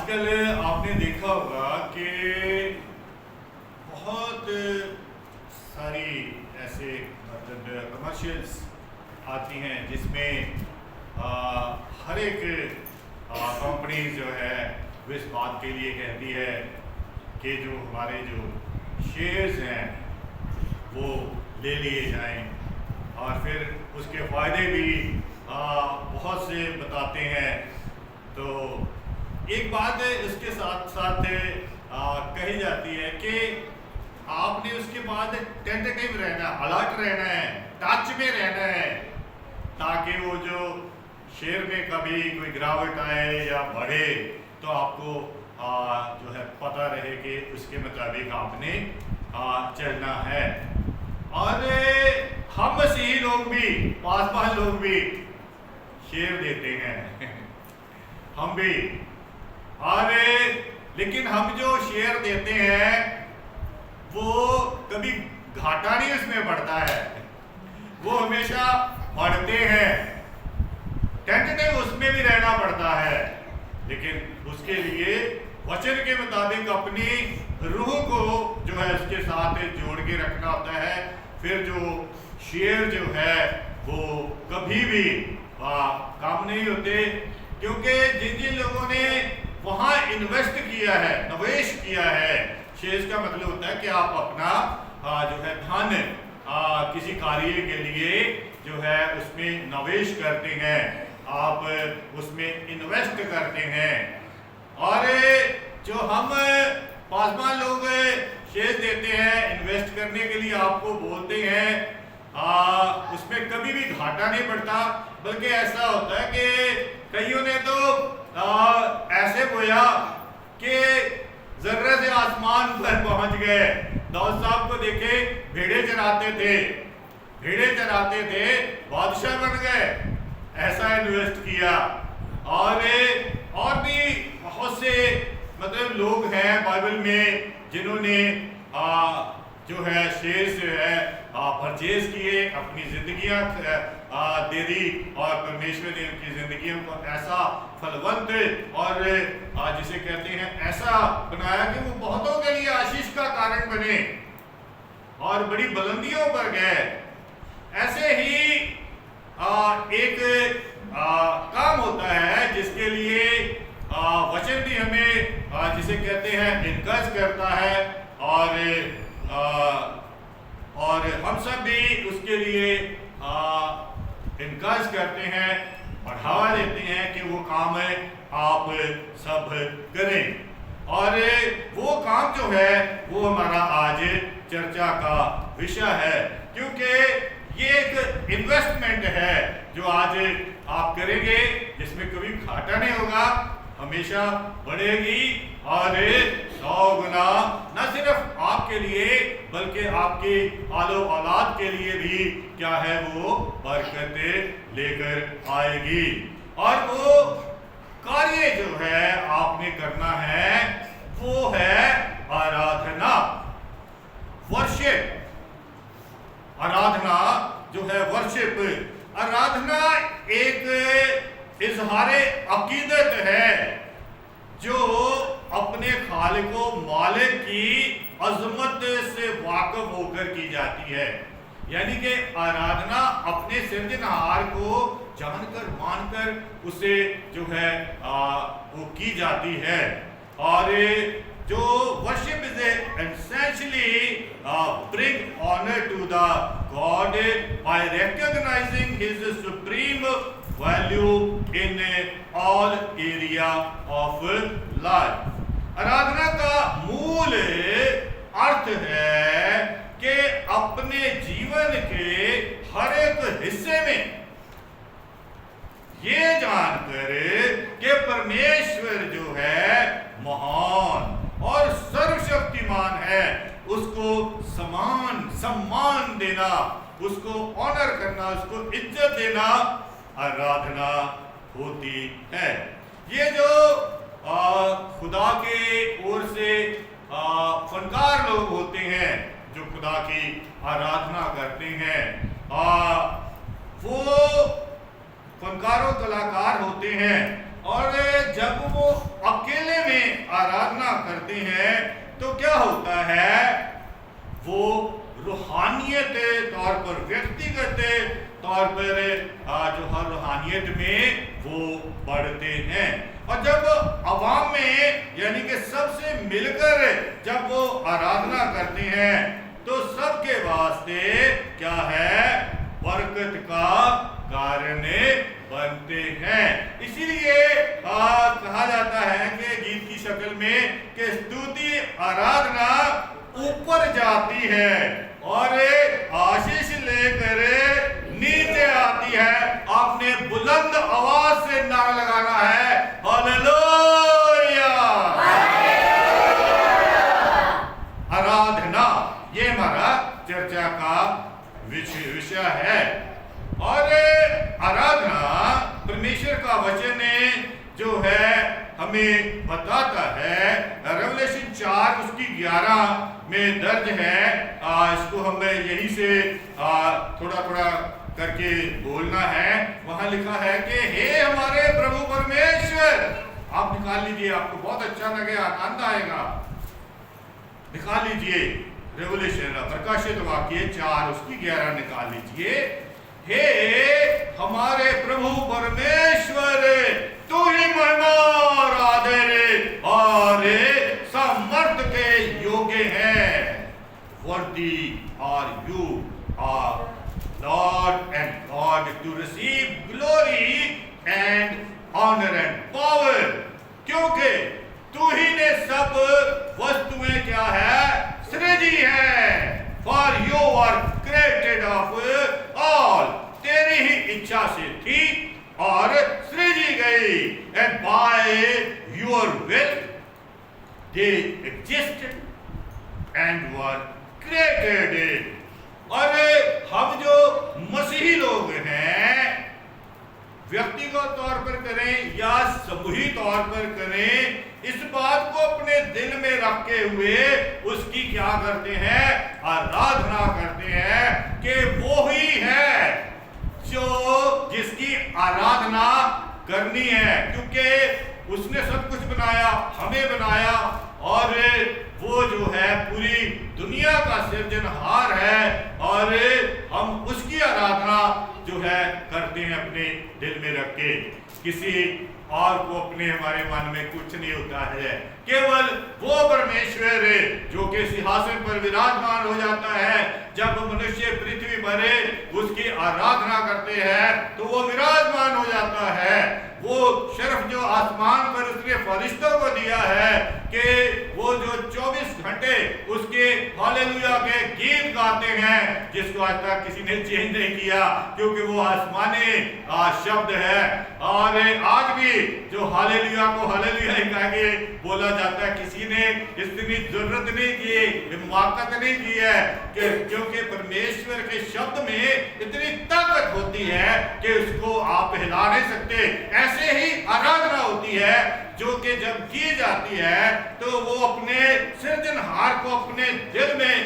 आजकल आपने देखा होगा कि बहुत सारी ऐसे मतलब कमर्शियल्स आती हैं जिसमें हर एक कंपनी जो है वो इस बात के लिए कहती है कि जो हमारे जो शेयर्स हैं वो ले लिए जाएं और फिर उसके फ़ायदे भी बहुत से बताते हैं। तो एक बात इसके साथ साथ कही जाती है कि आपने उसके बाद टेंटेटिव रहना, अलर्ट रहना है, टच में रहना है, ताकि वो जो शेयर में कभी कोई गिरावट आए या बढ़े तो आपको जो है पता रहे कि उसके मुताबिक आपने चलना है। और हम मसीही लोग भी, पासवान लोग भी शेयर देते हैं हम भी। और लेकिन हम जो शेयर देते हैं वो कभी घाटा नहीं उसमें बढ़ता है, वो हमेशा बढ़ते हैं। टेंटेटिव उसमें भी रहना पड़ता है, लेकिन उसके लिए वचन के मुताबिक अपनी रूह को जो है उसके साथ जोड़ के रखना होता है। फिर जो शेयर जो है वो कभी भी काम नहीं होते, क्योंकि जिन जिन लोगों ने वहां इन्वेस्ट किया है, निवेश किया है, शेयर्स का मतलब होता है कि आप अपना जो है धन किसी कार्य के लिए जो है उसमें निवेश करते हैं, आप उसमें इन्वेस्ट करते हैं। और जो हम पासवान लोग शेयर देते हैं इन्वेस्ट करने के लिए, आपको बोलते हैं उसमें कभी भी घाटा नहीं पड़ता, बल्कि ऐसा होता है कि कईयों ने तो ऐसे बोया कि जर्रे से आसमान पर पहुंच गए। दाऊद साहब को देखे, भेड़े चराते थे, बादशाह बन गए, ऐसा इन्वेस्ट किया। और भी बहुत से मतलब लोग हैं बाइबल में जिन्होंने जो है शेयर्स जो है परचेज किए, अपनी जिंदगियां दे दी और परमेश्वर ने उनकी जिंदगियों को ऐसा फलवंत और जिसे कहते हैं ऐसा बनाया कि वो बहुतों के लिए आशीष का कारण बने और बड़ी बुलंदियों पर गए। ऐसे ही एक काम होता है जिसके लिए वचन भी हमें जिसे कहते हैं इनकरेज करता है, और हम सब भी उसके लिए इनकरेज करते हैं, बढ़ावा देते हैं कि वो काम आप सब करें। और वो काम जो है वो हमारा आज चर्चा का विषय है, क्योंकि ये एक इन्वेस्टमेंट है जो आज आप करेंगे, जिसमें कभी घाटा नहीं होगा, हमेशा बढ़ेगी और 100 गुना न सिर्फ आपके लिए बल्कि आपकी आलो औलाद के लिए भी क्या है वो बरकतें लेकर आएगी। और वो कार्य जो है आपने करना है वो है आराधना, वर्शिप। आराधना जो है वर्शिप, आराधना एक इजहारे अकीदत है जो अपने खालिको मालिक की अजमत से वाकिफ होकर की जाती है। यानी कि आराधना अपने सृजनहार को जानकर मानकर उसे जो है वो की जाती है। और जो worship is essentially bring honor to the God by recognizing His supreme value in all area of life। आराधना का मूल अर्थ है कि अपने जीवन के हर एक हिस्से में ये जानकर कि परमेश्वर जो है महान और सर्वशक्तिमान है, उसको सम्मान देना, उसको ऑनर करना, उसको इज्जत देना आराधना होती है। ये जो खुदा के ओर से फनकार लोग होते हैं जो खुदा की आराधना करते हैं, वो फनकारों कलाकार होते हैं। और जब वो अकेले में आराधना करते हैं तो क्या होता है, वो रूहानियत तौर पर, व्यक्तिगत तौर पर जो हर रूहानियत में वो बढ़ते हैं। और जब अवाम में यानी कि सबसे मिलकर जब वो आराधना करते हैं तो सबके वास्ते क्या है, बरकत का कारण बनते हैं। इसीलिए कहा जाता है कि गीत की शक्ल में कि स्तुति आराधना ऊपर जाती है और आशीष लेकर नीचे आती है। आपने बुलंद आवाज से नारा लगाना है, हालेलुया। आराधना ये हमारा चर्चा का विषय है। और आराधना परमेश्वर का वचन जो है हमें बताता है, रेवलेशन 4 उसकी 11 में दर्ज है। इसको हमें यहीं से थोड़ा थोड़ा करके बोलना है। वहां लिखा है कि हे हमारे प्रभु परमेश्वर, आप निकाल लीजिए, आपको बहुत अच्छा लगेगा, आनंद आएगा, निकाल लीजिए रेवलेशन प्रकाशित वाक्य 4 उसकी 11 निकाल लीजिए। हे हमारे प्रभु परमेश्वर, तू ही महिमा और आदर और समर्थ के योग्य है। Worthy are you our Lord and God to receive glory and honour and power, क्योंकि तू ही ने सब वस्तुएं क्या है, सृजी है। For you are created of all, तेरी ही इच्छा से थी और सृजी गई। And by your will they existed and were created. और हम जो मसीही लोग हैं, व्यक्तिगत तौर पर करें या समूही तौर पर करें, इस बात को अपने दिल में रखे हुए उसकी क्या करते हैं, आराधना करते हैं कि वो ही है जो जिसकी आराधना करनी है, क्योंकि उसने सब कुछ बनाया, हमें बनाया और वो जो है पूरी दुनिया का सृजनहार है और हम उसकी आराधना जो है करते हैं अपने दिल में रख के। किसी और को अपने हमारे मन में कुछ नहीं होता है, केवल वो परमेश्वर जो कि सिंहासन पर विराजमान हो जाता है। जब मनुष्य पृथ्वी पर उसकी आराधना करते हैं तो वो विराजमान हो जाता है। वो शर्फ जो आसमान पर उसने फरिश्तों को दिया है कि वो जो 24 घंटे उसके हालेलुया के गीत गाते हैं, जिसको आज तक किसी ने चेंज नहीं किया, क्योंकि वो आसमानी शब्द है। और आज भी जो हालेलुया को हालेलुया ही कह के बोला जाता है, किसी ने इतनी जरूरत नहीं की, हिमाकत नहीं की है, क्योंकि परमेश्वर के शब्द में इतनी ताकत होती है कि उसको आप हिला नहीं सकते। ऐसे ही आराधना होती है जो कि जब की जाती है तो वो अपने सृजनहार को अपने दिल में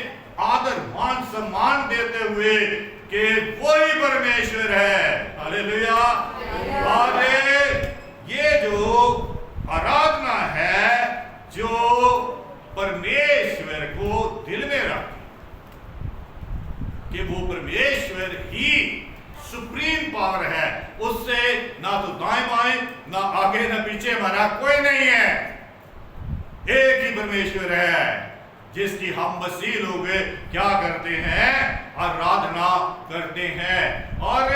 आदर मान सम्मान देते हुए कि वो ही परमेश्वर है। हालेलुया। और ये जो आराधना है जो परमेश्वर को दिल में रख कि वो परमेश्वर ही सुप्रीम पावर है, उससे ना तो दाएं बाएं ना आगे ना पीछे हमारा कोई नहीं है। एक ही परमेश्वर है जिसकी हम मसीह लोग क्या करते हैं, आराधना करते हैं। और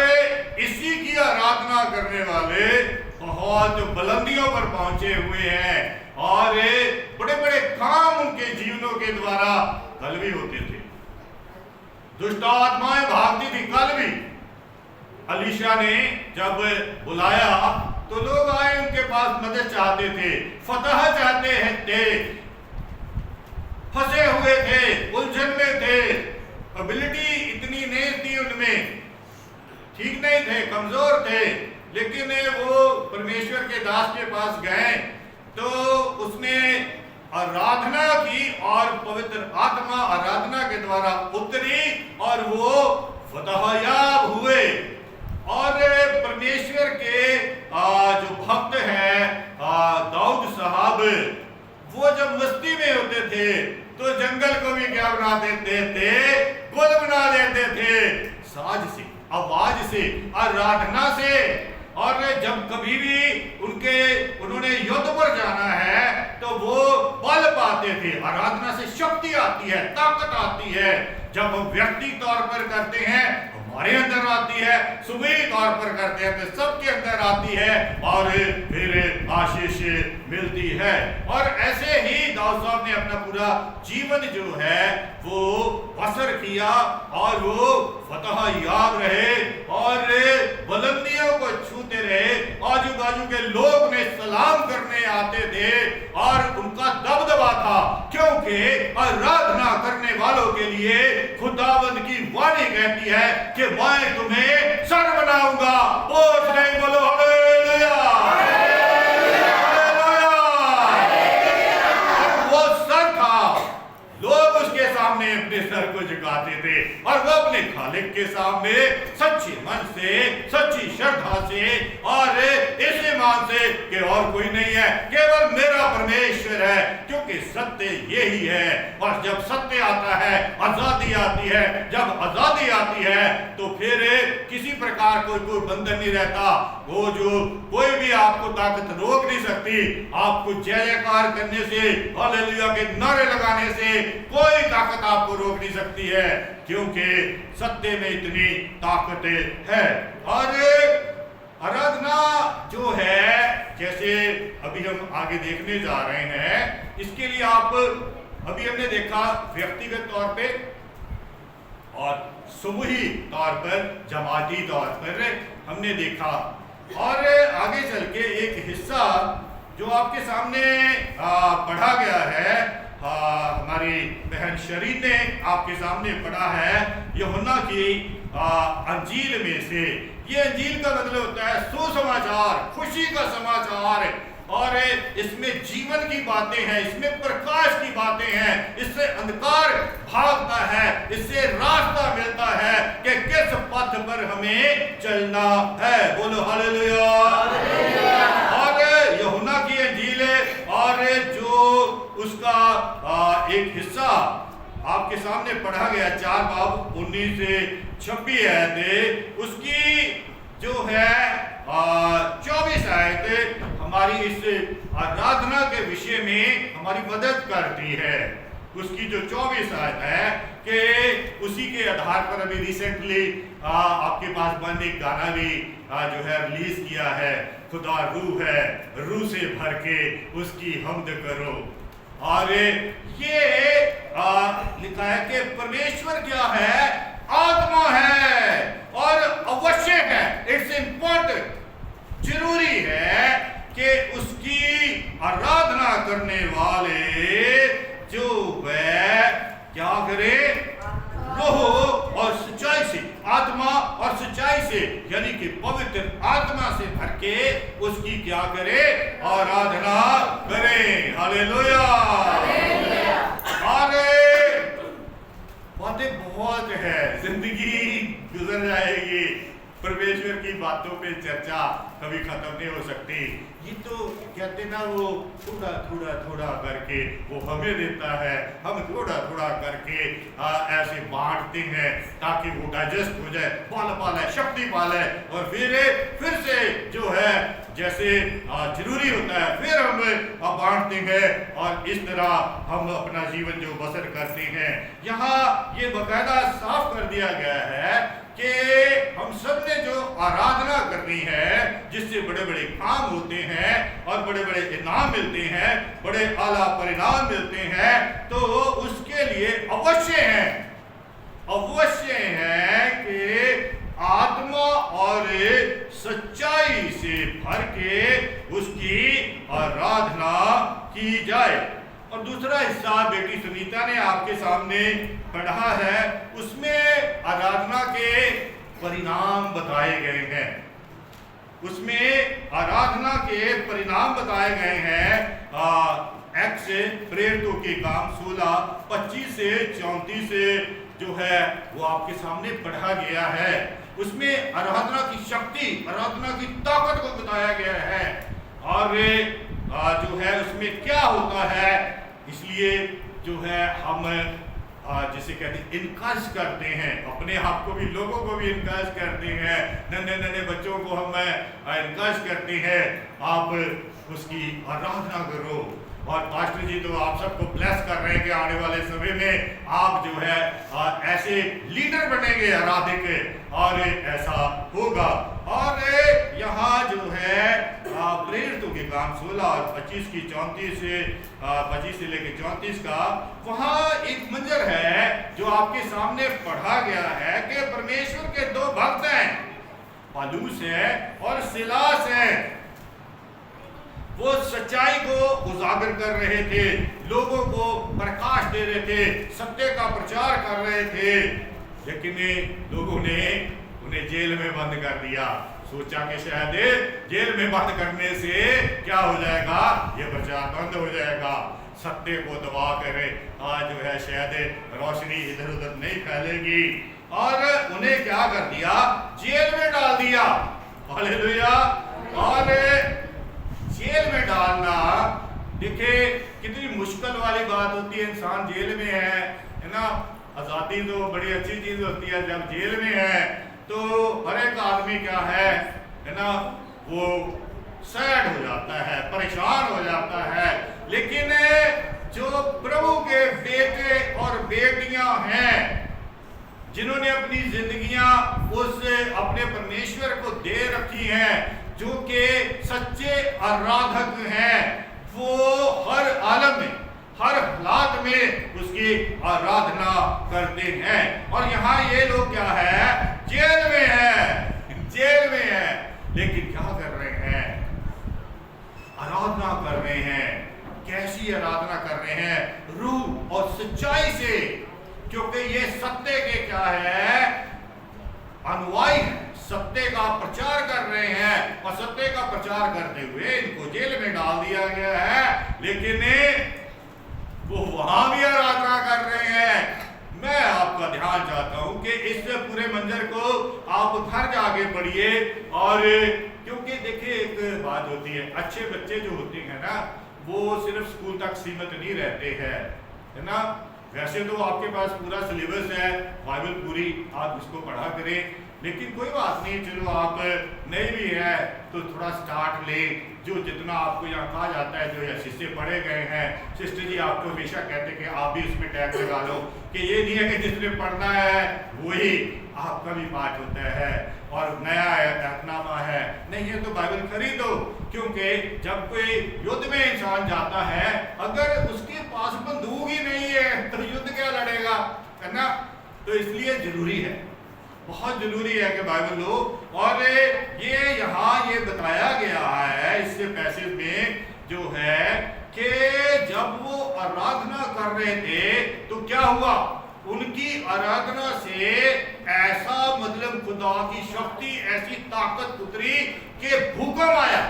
इसी की आराधना करने वाले बहुत बुलंदियों पर पहुंचे हुए हैं और बड़े बड़े काम उनके जीवनों के द्वारा कल भी होते थे। दुष्ट आत्माएं भागती थी। कल भी अलीशा ने जब बुलाया तो लोग आए उनके पास, मदद चाहते थे, फतह चाहते थे, फंसे हुए थे, उलझन में थे, एबिलिटी इतनी नहीं थी उनमें, ठीक नहीं थे, कमजोर थे। लेकिन वो परमेश्वर के दास के पास गए तो उसने आराधना की और पवित्र आत्मा आराधना के द्वारा उतरी और वो फतहयाब हुए। और परमेश्वर के जो भक्त हैं दाऊद साहब, आराधना से, और जब कभी भी उन्होंने युद्ध पर जाना है तो वो बल पाते थे। आराधना से शक्ति आती है, ताकत आती है। जब हम व्यक्ति तौर पर करते हैं हमारे अंदर आती है, सुबह तौर पर करते हैं तो सबके अंदर आती है और फिर आशीष मिलती है। और ऐसे ही दाऊद साहब ने अपना पूरा जीवन जो है वो बसर किया और वो फतह याद रहे और बुलंदियों को छूते रहे। आजू बाजू के लोग ने सलाम करने आते थे और उनका दबदबा था, क्योंकि आराधना करने वालों के लिए खुदावंद की वाणी कहती है कि मैं तुम्हें सर बनाऊंगा। बोझ नहीं, बोलो हालेलुया, हालेलुया। और वो सर था, लोग उसके सामने अपने सर को झुकाते थे और वो अपने खालिक के सामने सच्चे मन से, सच्ची श्रद्धा से और इस ईमान से कि और कोई नहीं है, केवल मेरा परमेश्वर है, क्योंकि सत्य यही है। और जब सत्य आता है आजादी आती है। जब आजादी आती है तो फिर किसी प्रकार कोई बंधन नहीं रहता। वो जो कोई भी आपको ताकत रोक नहीं सकती। आपको जय जयकार करने से, हालेलुया के नारे लगाने से कोई ताकत आपको रोक नहीं सकती है, क्योंकि सत्य में इतनी ताकत है। और आराधना जो है, जैसे अभी हम आगे देखने जा रहे हैं, इसके लिए आप अभी हमने देखा व्यक्तिगत तौर पे और समूही तौर पर, जमाती तौर पर हमने देखा। और आगे चल के एक हिस्सा जो आपके सामने पढ़ा गया है, हमारी बहन शरीन ने आपके सामने पढ़ा है यूहन्ना की अंजील में से। ये अंजील का मतलब होता है सुसमाचार, खुशी का समाचार। और इसमें जीवन की बातें हैं, इसमें प्रकाश की बातें हैं, इससे अंधकार भागता है, इससे रास्ता मिलता है कि किस पथ पर हमें चलना है। बोलो हालेलुया। और यूहन्ना की अंजील और जो उसका एक हिस्सा आपके सामने पढ़ा गया 4 बाब 19 से 26 आयत, उसकी जो है 24 आयत हमारी इस आराधना के विषय में हमारी मदद करती है। उसकी जो 24 आयत है कि उसी के आधार पर अभी रिसेंटली आपके पास बंद एक गाना भी जो है रिलीज किया है, खुदा रूह है, रूह से भर के उसकी हम्द करो। और ये लिखा है कि परमेश्वर क्या है, आत्मा है और आवश्यक है, इट्स इम्पोर्टेंट, जरूरी है कि उसकी आराधना करने वाले जो वह क्या करे, रोह और सच्चाई से, आत्मा और सच्चाई से, यानी कि पवित्र आत्मा से भर के उसकी क्या करे, आराधना करे। हालेलुया। और बातें बहुत है, जिंदगी गुजर जाएगी, परमेश्वर की बातों पे चर्चा कभी खत्म नहीं हो सकती। ये तो कहते ना, वो थोड़ा थोड़ा थोड़ा करके वो हमें देता है, हम थोड़ा थोड़ा करके ऐसे बांटते हैं ताकि वो डाइजेस्ट हो जाए, बल पाले, शक्ति पाले, और फिर से जो है जैसे जरूरी होता है फिर हम बांटते हैं और इस तरह हम अपना जीवन जो बसर करते हैं। यहाँ ये बाकायदा साफ कर दिया गया है कि हम सब ने जो आराधना करनी है, जिससे बड़े बड़े काम होते हैं और बड़े बड़े इनाम मिलते हैं, बड़े आला परिणाम मिलते हैं, तो उसके लिए अवश्य है कि आत्मा और सच्चाई से भर के उसकी आराधना की जाए। और दूसरा हिस्सा बेटी सुनीता ने आपके सामने पढ़ा है, उसमें आराधना के परिणाम बताए गए हैं। उसमें आराधना के परिणाम बताए गए हैं। एक्स प्रेरितों के काम 16:25 से 34 से जो है वो आपके सामने पढ़ा गया है। उसमें आराधना की शक्ति, आराधना की ताकत को बताया गया है और जो है उसमें क्या होता है। इसलिए जो है हम जिसे कहते हैं इनकरेज करते हैं, अपने आप को भी लोगों को भी इनकरेज करते हैं, नन्हे नन्हे बच्चों को हम इनकरेज करते हैं, आप उसकी आराधना करो। और पास्टर जी तो आप सबको ब्लेस कर रहे हैं कि आने वाले समय में आप जो है ऐसे लीडर बनेंगे आराधक, और ऐसा होगा। और यहाँ जो है प्रेरितों के काम 16 और 25 की 34 से 25 से लेकर 34 का वहाँ एक मंजर है जो आपके सामने पढ़ा गया है कि परमेश्वर के दो भक्त हैं, पौलुस है और सिलास है। वो सच्चाई को उजागर कर रहे थे, लोगों को प्रकाश दे रहे थे, सत्य का प्रचार कर रहे थे, लेकिन लोगों ने उन्हें जेल में बंद कर दिया। सोचा कि शायद जेल में बंद करने से क्या हो जाएगा, ये प्रचार बंद हो जाएगा, सत्य को दबा कर आज जो है शायद रोशनी इधर उधर नहीं फैलेगी। और उन्हें क्या कर दिया, जेल में डाल दिया। हालेलुया। और जेल में डालना देखिए कितनी मुश्किल वाली बात होती है। इंसान जेल में है ना, आज़ादी तो बड़ी अच्छी चीज होती है, जब जेल में है तो हर एक आदमी क्या है ना, वो सैड हो जाता है, परेशान हो जाता है। लेकिन जो प्रभु के बेटे और बेटियां हैं, जिन्होंने अपनी जिंदगियां उस अपने परमेश्वर को दे रखी हैं, जो कि सच्चे आराधक हैं, वो हर आलम में, हर हालात में उसकी आराधना करते हैं। और यहाँ ये लोग क्या है, जेल में है, जेल में है, लेकिन क्या कर रहे हैं, आराधना कर रहे हैं। कैसी आराधना कर रहे हैं, रूह और सच्चाई से, क्योंकि ये सत्य के क्या है, अनुयायी है, सत्य का प्रचार कर रहे हैं। और सत्य का प्रचार करते हुए इनको जेल में डाल दिया गया है, लेकिन वो वहां भी आराधना कर रहे हैं। मैं आपका ध्यान चाहता हूं कि इस पूरे मंजर को आप घर जाके पढ़िए। और क्योंकि देखिए एक बात होती है, अच्छे बच्चे जो होते हैं ना, वो सिर्फ स्कूल तक सीमित नहीं रहते हैं, है ना। वैसे तो आपके पास पूरा सिलेबस है, बाइबल पूरी आप उसको पढ़ा करें, लेकिन कोई बात नहीं, चलो आप नहीं भी है तो थोड़ा स्टार्ट ले। जो जितना आपको यहाँ कहा जाता है, जो ये शिष्य पढ़े गए हैं, सिस्टर जी आपको हमेशा कहते हैं कि आप भी इसमें टैग लगा लो, कि ये नहीं है कि जिसने पढ़ना है वही आपका भी पाठ होता है और नया ऐतनामा है। नहीं है तो बाइबल खरीदो, क्योंकि जब कोई युद्ध में इंसान जाता है, अगर उसके पास बंदूक ही नहीं है तो युद्ध क्या लड़ेगा, है ना। तो इसलिए जरूरी है, बहुत जरूरी है कि बाइबल लो। और ये यहाँ ये बताया गया है इस पैसेज में जो है कि जब वो आराधना कर रहे थे तो क्या हुआ, उनकी आराधना से ऐसा मतलब खुदा की शक्ति, ऐसी ताकत उतरी कि भूकंप आया।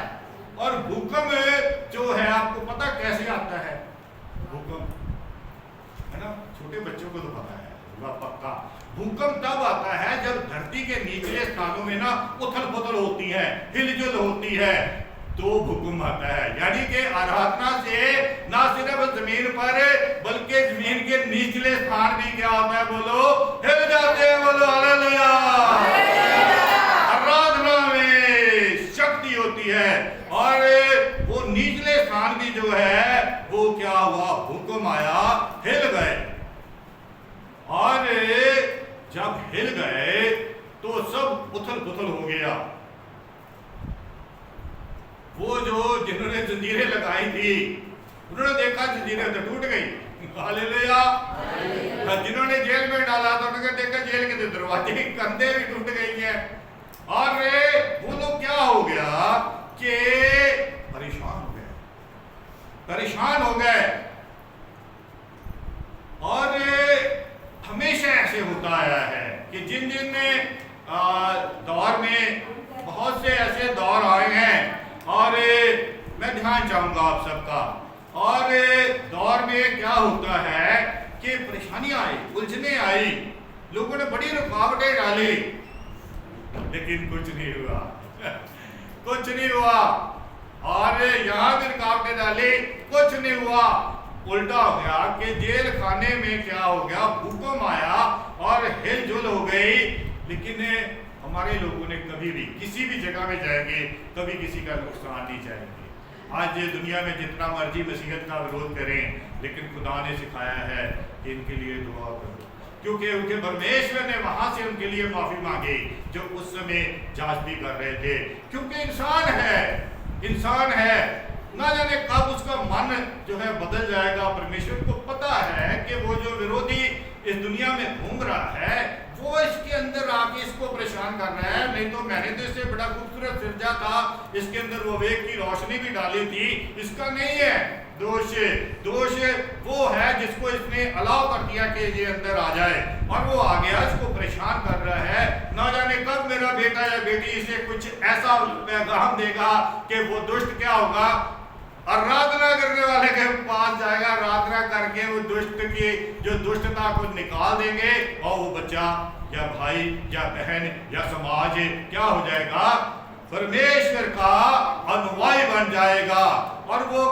और भूकंप जो है आपको पता कैसे आता है, भूकंप, है ना, छोटे बच्चों को तो पता है पक्का। भूकंप तब आता है जब धरती के निचले स्थानों में ना उथल पुथल होती है, हिलजुल होती है, तो भूकंप आता है। यानी कि आराधना से ना सिर्फ जमीन पर बल्कि जमीन के निचले स्थान भी क्या होता है, बोलो हिल जाते हैं, बोलो हालेलुया। आराधना में शक्ति होती है और वो निचले स्थान भी जो है वो क्या हुआ, भूकंप आया, हिल गए। और जब हिल गए तो सब उथल पुथल हो गया। वो जो जिन्होंने जंजीरें लगाई थी, उन्होंने देखा जंजीरें तो टूट गई, हालेलुया। जिन्होंने जेल में डाला तो उन्होंने देखा जेल के दरवाजे की कंधे भी टूट गई हैं। और वो लोग क्या हो गया कि परेशान हो गए, परेशान हो गए। और हमेशा ऐसे होता आया है कि जिन जिन दौर में बहुत से ऐसे दौर आए हैं, और मैं ध्यान चाहूंगा आप सबका। और दौर में क्या होता है कि परेशानियां आई, उलझने आई, लोगों ने बड़ी रुकावटें डाली, लेकिन कुछ नहीं हुआ कुछ नहीं हुआ। और यहां भी रुकावटें डाली, कुछ नहीं हुआ। उल्टा हो गया कि जेल खाने में क्या हो गया, भूकंप आया और हिलजुल हो गई। लेकिन हमारे लोगों ने कभी भी किसी भी जगह में जाएंगे कभी किसी का नुकसान नहीं चाहेंगे। आज दुनिया में जितना मर्जी मसीहत का विरोध करें, लेकिन खुदा ने सिखाया है कि इनके लिए दुआ करो, क्योंकि उनके परमेश्वर ने वहां से उनके लिए माफी मांगी जो उस समय जांच भी कर रहे थे। क्योंकि इंसान है, ना जाने कब उसका मन जो है बदल जाएगा। परमेश्वर को पता है कि वो जो विरोधी इस दुनिया में घूम रहा है वो इसके अंदर आके इसको परेशान कर रहा है। नहीं तो मैंने तो इसे बड़ा खूबसूरत सिरजा था, इसके अंदर वो विवेक की रोशनी भी डाली थी, इसका नहीं है दोष वो है जिसको इसने अलाउ कर दिया कि ये अंदर आ जाए, और वो आ गया, इसको परेशान कर रहा है। ना जाने कब मेरा बेटा या बेटी इसे कुछ ऐसा पैगाम देगा कि वो दुष्ट क्या होगा, आराधना करने वाले के पास जाएगा, आराधना करके वो दुष्ट की जो दुष्टता को निकाल देंगे, और वो बच्चा या भाई या बहन या समाज क्या हो जाएगा, परमेश्वर का अनुयायी बन जाएगा। और वो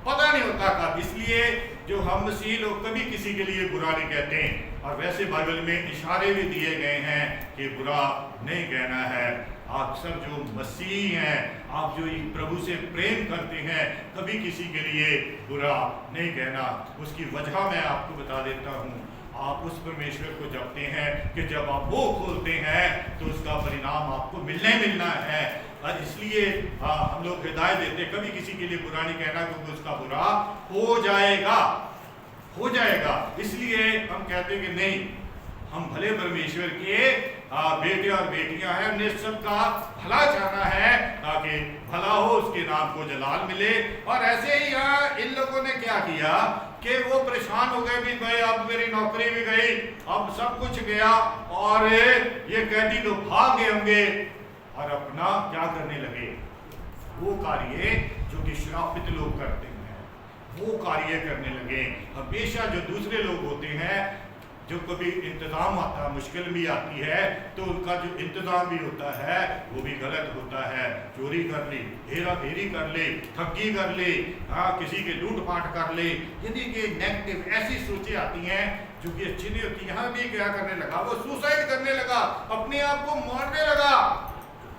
पता नहीं होता कब। इसलिए जो हम मसीह लोग कभी किसी के लिए बुरा नहीं कहते हैं, और वैसे बाइबल में इशारे भी दिए गए हैं कि बुरा नहीं कहना है। आप सब जो मसीह हैं, आप जो प्रभु से प्रेम करते हैं, कभी किसी के लिए बुरा नहीं कहना। उसकी वजह मैं आपको बता देता हूँ। आप उस परमेश्वर को जपते हैं कि जब आप वो खोलते हैं तो उसका परिणाम आपको मिलना है। और इसलिए हम लोग हिदायत देते कभी किसी के लिए बुरा नहीं कहना, क्योंकि उसका बुरा हो जाएगा। इसलिए हम कहते हैं कि नहीं, हम भले परमेश्वर के बेटे और बेटियां हैं, हमने सबका भला चाहना है ताकि भला हो, उसके नाम को जलाल मिले। और ऐसे ही यहाँ इन लोगों ने क्या किया कि वो परेशान हो गए भी, भाई अब मेरी नौकरी भी गई, अब सब कुछ गया, और ये कैदी तो भाग गए होंगे, और अपना क्या करने लगे, वो कार्य जो कि श्रापित लोग करते हैं वो कार्य करने लगे। हमेशा जो दूसरे लोग होते हैं, जो कभी इंतजाम आता है, मुश्किल भी आती है, तो उनका जो इंतजाम भी होता है वो भी गलत होता है। चोरी कर ली, हेरा फेरी कर ले, ठगी कर ले, किसी के लूटपाट कर ले, यानी कि नेगेटिव ऐसी सोचें आती हैं जो कि अच्छी नहीं होती। यहाँ भी क्या करने लगा, वो सुसाइड करने लगा, अपने आप को मारने लगा,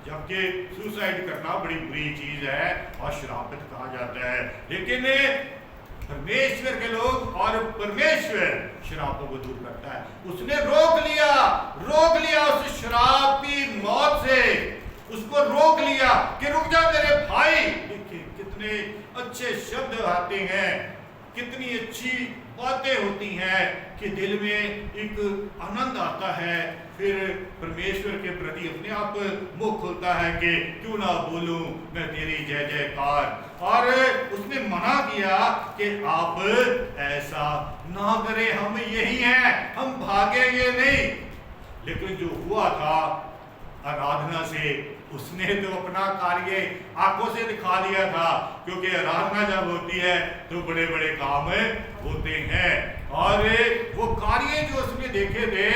जबकि सुसाइड करना बड़ी बुरी चीज है और श्रापित कहा जाता है। लेकिन परमेश्वर के लोग, और परमेश्वर शराबों को दूर करता है। उसने रोक लिया उस शराब की मौत से, उसको रोक लिया कि रुक जा मेरे भाई। देखिए कितने अच्छे शब्द आते हैं, कितनी अच्छी बातें होती हैं कि दिल में एक आनंद आता है। फिर परमेश्वर के प्रति अपने आप मुख खुलता है कि क्यों ना बोलूं मैं तेरी जय जयकार। और उसने मना किया कि आप ऐसा ना करें, हम यही हैं, हम भागेंगे नहीं। लेकिन जो हुआ था आराधना से, उसने तो अपना कार्य आंखों से दिखा दिया था, क्योंकि आराधना जब होती है तो बड़े बड़े काम होते हैं। और वो कार्य जो उसने देखे थे,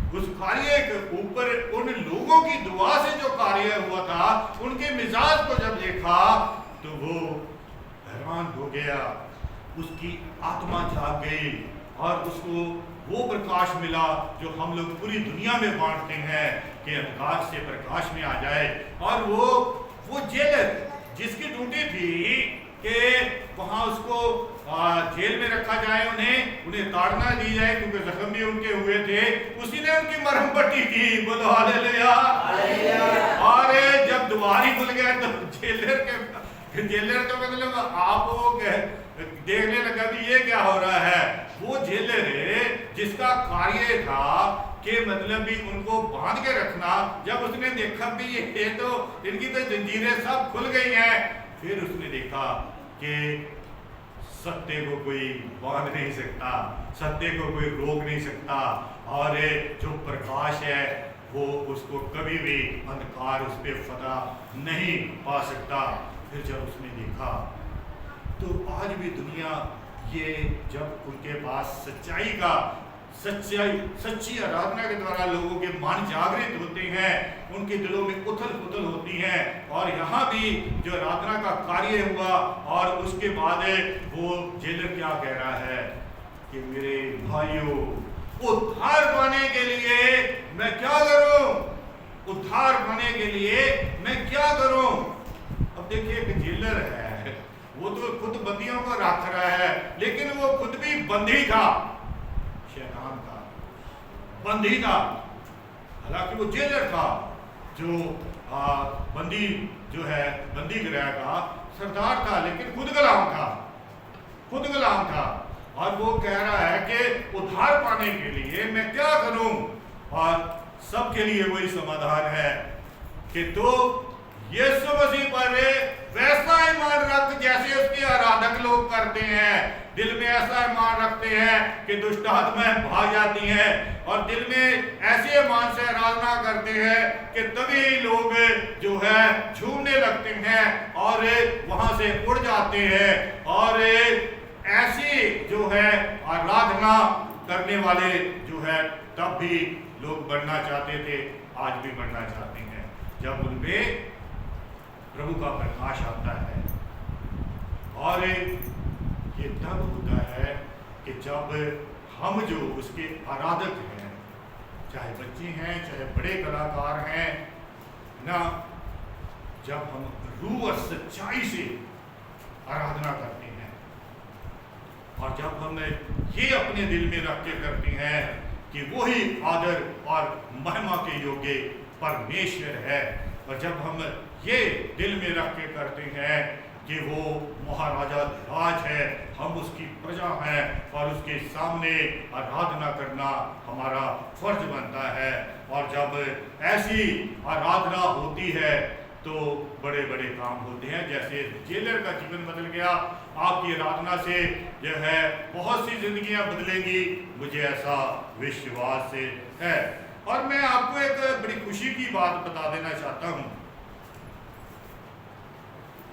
उस कार्य के ऊपर उन लोगों की दुआ से जो कार्य हुआ था, उनके मिजाज को जब देखा तो वो हैरान हो गया, उसकी आत्मा जाग गई और उसको वो प्रकाश मिला जो हम लोग पूरी दुनिया में बांटते हैं कि अंधकार से प्रकाश में आ जाए। और वो जेलर जिसकी ड्यूटी थी कि वहाँ उसको जेल में रखा जाए, उन्हें ताड़ना दी जाए क्योंकि जख्म भी उनके हुए थे, उसी ने उनकी मरहम पट्टी की। बोलो हालेलुया। और जब द्वार खुल गया तो जेलर तो मतलब आप देखने लगा भी ये क्या हो रहा है। वो जेलर जिसका कार्य था कि मतलब भी उनको बांध के रखना, जब उसने देखा भी ये तो इनकी तो जंजीरें सब खुल गई हैं, फिर उसने देखा कि सत्य को कोई बांध नहीं सकता, सत्य को कोई रोक नहीं सकता, और जो प्रकाश है वो उसको कभी भी अंधकार उस पर फतह नहीं पा सकता। फिर जब उसने देखा तो आज भी दुनिया ये जब उनके पास सच्चाई का सच्ची आराधना के द्वारा लोगों के मन जागृत होते हैं, उनके दिलों में उथल पुथल होती है। और यहाँ भी जो आराधना का कार्य हुआ और उसके बाद वो जेलर क्या कह रहा है कि मेरे भाइयों, उद्धार पाने के लिए मैं क्या करूं? उद्धार पाने के लिए मैं क्या करूं? अब देखिए, एक जेलर है, वो तो खुद बंदियों को रख रहा है, लेकिन वो खुद भी बंदी था, शैतान था, बंदी था। हालांकि वो जेलर था, जो बंदी जो है बंदी गृह का सरदार था, लेकिन खुद गुलाम था, खुद गुलाम था। और वो कह रहा है कि उद्धार पाने के लिए मैं क्या करूं? और सबके लिए वही समाधान है कि तो यीशु मसीह पर वैसा ईमान रख जैसे उसके आराधक लोग करते हैं। दिल में ऐसा ईमान रखते हैं कि दुष्ट आत्माएं भाग जाती हैं, और दिल में ऐसे ईमान से आराधना करते हैं कि तभी लोग जो है झूमने लगते हैं और वहां से उड़ जाते हैं। और ऐसी जो है आराधना करने वाले जो है तब भी लोग बढ़ना चाहते थे, आज भी बढ़ना चाहते हैं, जब उनमें प्रभु का प्रकाश आता है। और ये तब होता है कि जब हम जो उसके आराधक हैं, चाहे बच्चे हैं चाहे बड़े कलाकार हैं ना, जब हम रूह और सच्चाई से आराधना करते हैं, और जब हम ये अपने दिल में रख के करते हैं कि वही आदर और महिमा के योग्य परमेश्वर है, और जब हम ये दिल में रख के करते हैं कि वो महाराजा राज है, हम उसकी प्रजा हैं और उसके सामने आराधना करना हमारा फर्ज बनता है। और जब ऐसी आराधना होती है तो बड़े बड़े काम होते हैं। जैसे जेलर का जीवन बदल गया, आपकी आराधना से जो है बहुत सी जिंदगियां बदलेंगी, मुझे ऐसा विश्वास से है। और मैं आपको एक बड़ी खुशी की बात बता देना चाहता हूं,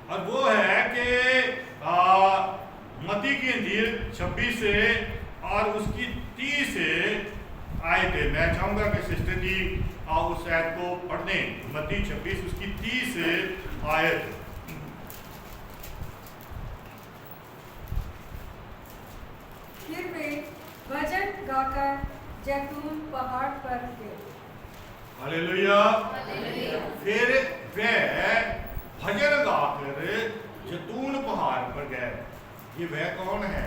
और वो है कि मत्ती की इंजील 26 से और उसकी 30 से आए थे। मैं चाहूंगा कि सिस्टर जी आप उस आयत को पढ़ दें, मत्ती 26 उसकी 30 आयत। फिर वे भजन गाकर जैतून पहाड़ पर गए। हालेलुया। फिर वे भजन गाकर जैतून पहाड़ पर गए। ये वह कौन है?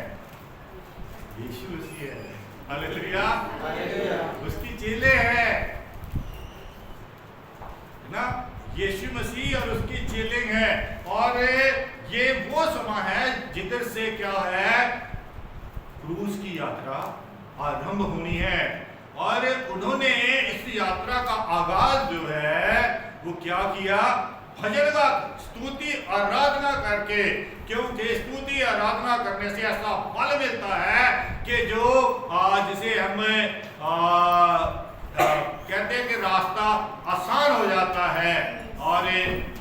यीशु मसीह है। हालेलुया। उसकी चेले हैं ना, यीशु मसीह और उसकी चेले हैं। और ये वो समय है जिधर से क्या है, क्रूस की यात्रा आरंभ होनी है। और उन्होंने इस यात्रा का आगाज जो है वो क्या किया? भजन का स्तुति आराधना करके, क्योंकि स्तुति आराधना करने से ऐसा फल मिलता है कि जो जिसे हम कहते हैं कि रास्ता आसान हो जाता है। और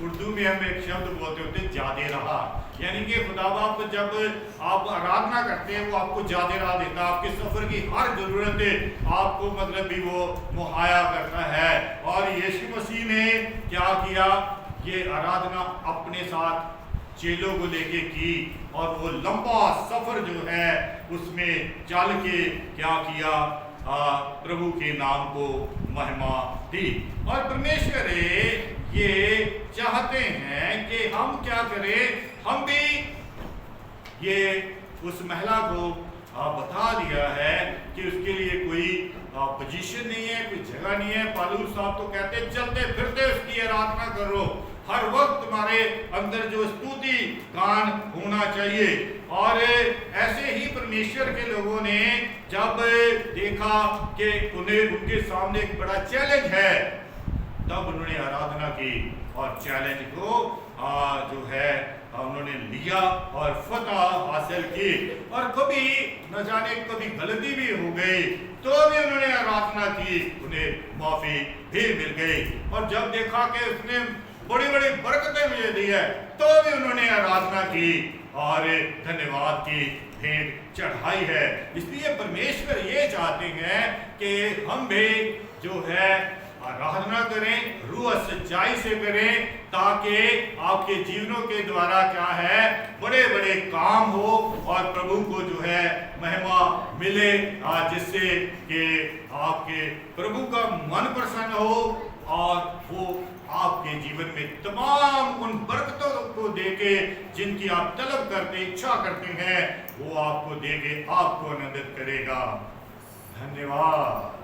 उर्दू में हम एक शब्द बोलते होते हैं जादे रहा, यानी कि खुदा बाप जब आप आराधना करते हैं वो आपको जादे राह देता है, आपके सफर की हर जरूरत आपको मतलब भी वो मुहैया करता है। और यीशु मसीह ने क्या किया? ये आराधना अपने साथ चेलों को लेके की, और वो लंबा सफर जो है उसमें चल के क्या किया? प्रभु के नाम को महिमा दी। और परमेश्वर ये चाहते हैं कि हम क्या करें? हम भी ये उस महिला को बता दिया है कि उसके लिए कोई पोजीशन नहीं है, कोई जगह नहीं है। पालूस साहब तो कहते हैं चलते फिरते उसकी आराधना करो, हर वक्त तुम्हारे अंदर जो स्तुति गान होना चाहिए। और ऐसे ही परमेश्वर के लोगों ने जब देखा कि उन्हें उनके सामने एक बड़ा चैलेंज है, तब उन्होंने आराधना की और चैलेंज को जो है उन्होंने लिया और फतह हासिल की। और कभी न जाने कभी गलती भी हो गई तो भी उन्होंने आराधना की, उन्हें माफी भी मिल गई। और जब देखा कि उसने बड़ी बड़ी बरकतें मुझे दी है तो भी उन्होंने आराधना आराधना की और धन्यवाद की भेंट चढ़ाई है। इसलिए परमेश्वर ये चाहते हैं कि हम भी जो है आराधना करें, रूह सच्चाई से करें, ताकि आपके जीवनों के द्वारा क्या है बड़े बड़े काम हो और प्रभु को जो है महिमा मिले, जिससे कि आपके प्रभु का मन प्रसन्न हो और वो आपके जीवन में तमाम उन बरकतों को देके जिनकी आप तलब करते इच्छा करते हैं, वो आपको देके आपको आनंदित करेगा। धन्यवाद।